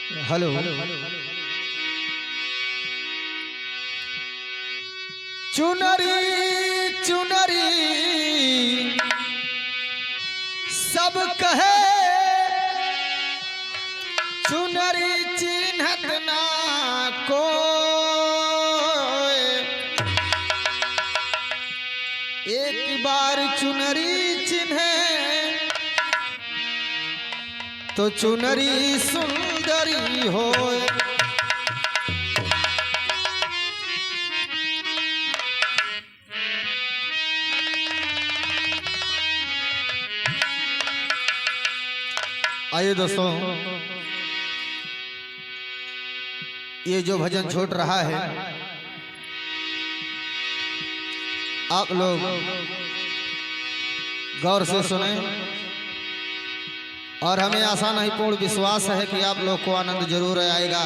Hello चुनरी चुनरी सब कहे चुनरी चिन्हत ना को एक बार चुनरी चिन्हे तो चुनरी सुंदरी होए। आइए दोस्तों, ये जो भजन छूट रहा है आप लोग गौर से सुने और हमें आशा नहीं पूर्ण विश्वास है कि आप लोग को आनंद जरूर आएगा।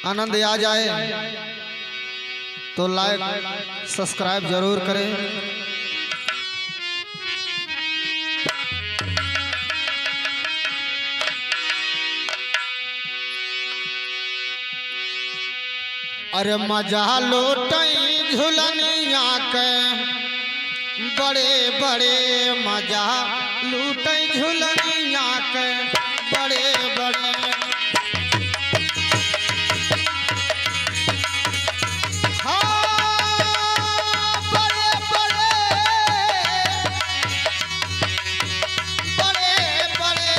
आनंद आ जाए तो लाइक सब्सक्राइब जरूर करें। अरे मजा लोटई झुलनिया के बड़े बड़े मजा लूटई झुलनिया के बड़े बड़े। हाँ बड़े बड़े बड़े बड़े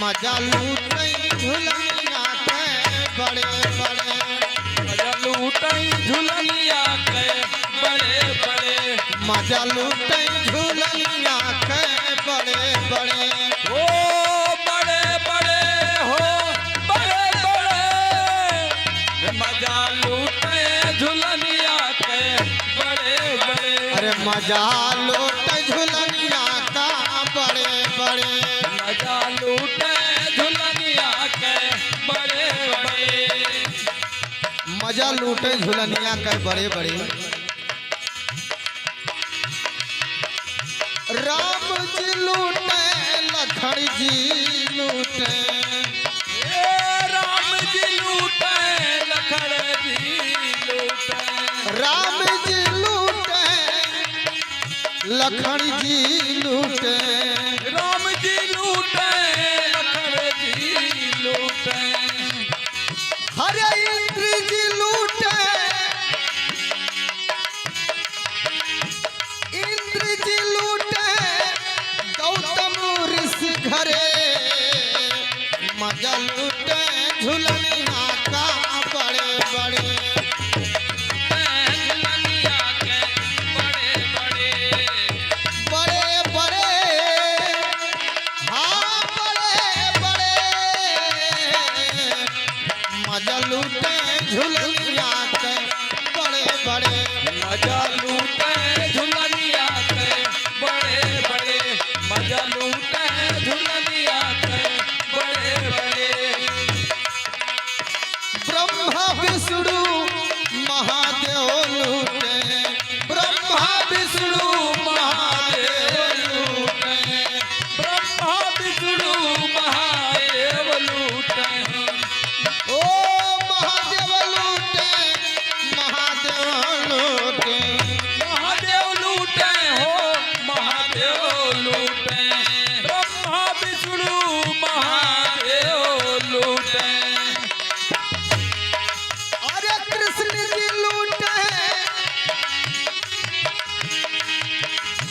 मजा लूटई झुलनिया के बड़े बड़े। मजा लूटई झुलनिया के बड़े बड़े। मजा लूटई झुलनिया के बड़े बड़े। ओ बड़े बड़े हो बड़े बड़े। मजा लूटे झुलनिया के बड़े बड़े। अरे मजा लूटे झुलनिया का बड़े बड़े। मजा लूटे झुलनिया के बड़े बड़े। मजा लूटे झुलनिया के बड़े बड़े। राम जी लूटे लखन जी लूटे। राम जी लूटे लखन जी लूटे। राम जी लूटे लखन जी लूटे। राम जी लूटे लखन जी लूटे। हरे इंद्र जी लूटे। इंद्र जी लूटे गौतम ऋषि घरे। मजा लूटे झुलनिया का बड़े बड़े। झुलनिया के बड़े बड़े। बड़े बड़े हाँ बड़े बड़े। मजा लूटे झुलनिया के बड़े बड़े। मजा लूटे झुलनिया के बड़े बड़े। मजा लूटे झुलनिया के बड़े बड़े। ब्रह्मा विष्णु महादेव लूटे। ब्रह्मा विष्णु महादेव लूटे। ब्रह्मा विष्णु महादेव लूटे। ओ महादेव लूटे। महादेव लूटे। महादेव लूटे हो महादेव लूटे। ब्रह्मा विष्णु महादेव लूटे। अरे कृष्ण जी लूटे।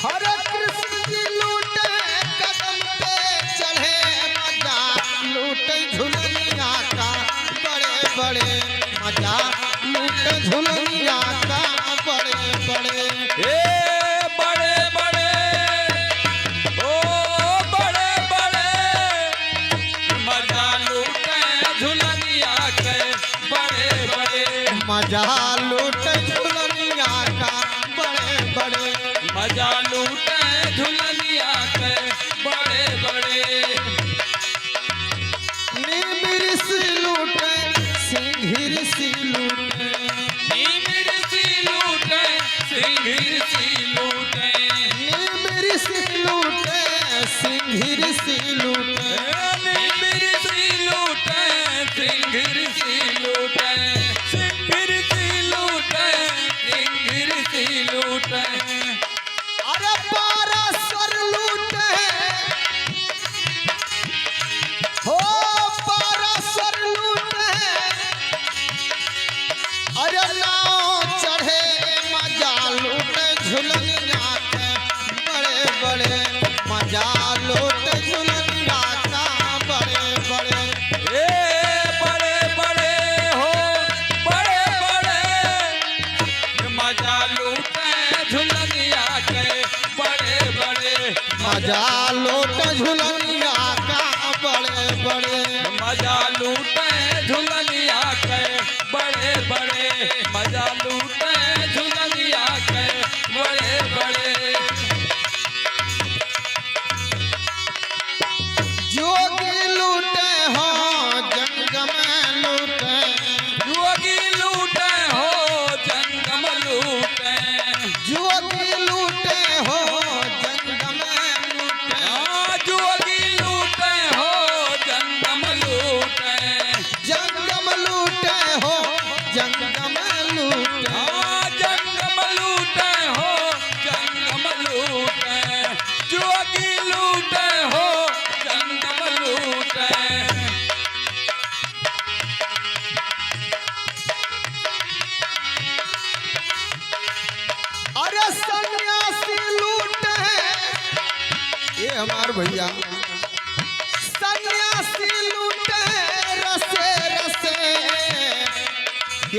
हरे कृष्ण जी लूटे कदम पे चढ़े। मजा लूटे झुलनिया का बड़े बड़े। मजा लूटे झुलनिया का बड़े बड़े। ए बड़े बड़े ओ बड़े बड़े। मजा लूटे झुलनिया के बड़े बड़े। मजा लूटे झुलनिया का बड़े बड़े। मजा लूटे झुलनिया के बड़े बड़े। नीम ऋषि लूटे सिंह ऋषि लूटे। नीम ऋषि लूटे सिंह ऋषि लूटे। नीम ऋषि लूटे सिंह ऋषि लूटे।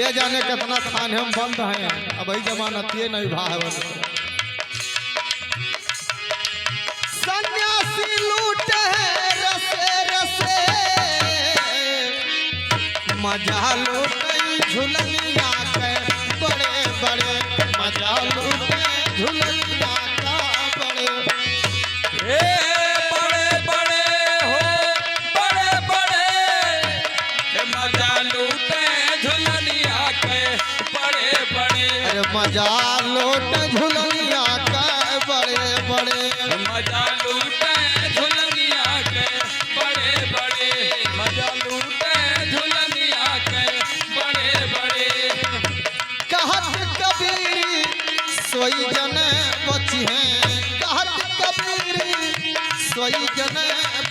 के जाने कितना थाने हम बंद हैं, अब ही जमानतिये नहीं भाव। सन्यासी लूटे रसे रसे, मजा लूटे झुलनिया के बड़े बड़े, मजा लूटे झुलनिया का बड़े। बड़े बड़े हो बड़े बड़े, मजा लूटे झुलनिया के बड़े बड़े। अरे मजा लूटे झुलनिया का बड़े बड़े, मजा लूटे झुलनिया के बड़े बड़े, मजा लूटे झुलनिया के बड़े बड़े। कहत कबीर सोई जन बची हैं, कहत कबीर सोई जन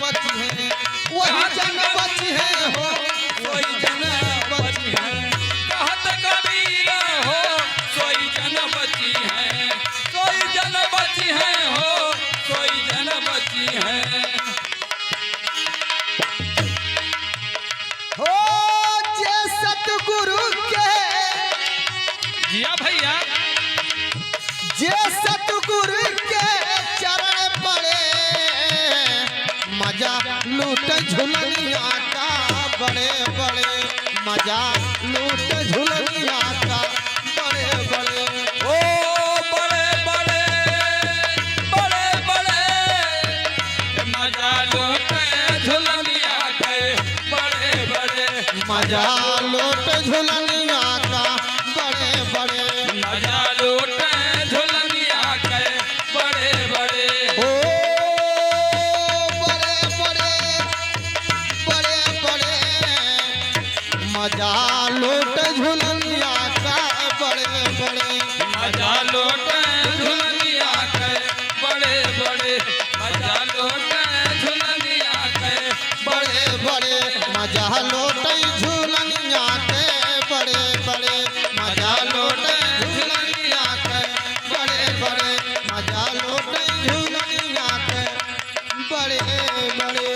बची हैं, वही जन बची हैं हो, सोई जन बची है। कहत कबीर हो सोई जन बची है, सोई जन बची है हो, सोई जन बची है। हो जे सतगुरु के, जिया भैया जे सतगुरु के चरण पड़े, मजा लूट झुलनिया का बड़े बड़े, मजा लूट झुलनिया का बड़े बड़े। ओ बड़े बड़े बड़े बड़े, मजा लूटे झुलनिया के बड़े बड़े, मजा लूट झुलनिया का बड़े बड़े, मजा लूटे झुलनिया के बड़े बड़े। ओ बड़े बड़े बड़े बड़े, मजा लूट झुलनिया का बड़े बड़े। मजा लौटे झुलनिया के बड़े बड़े, मजा लौटे झुलनिया के बड़े बड़े, मजा लौटे झूलनिया के बड़े बड़े, मजा लौटे झूलनिया के बड़े बड़े, मजा लौटे झूलनिया के बड़े बड़े।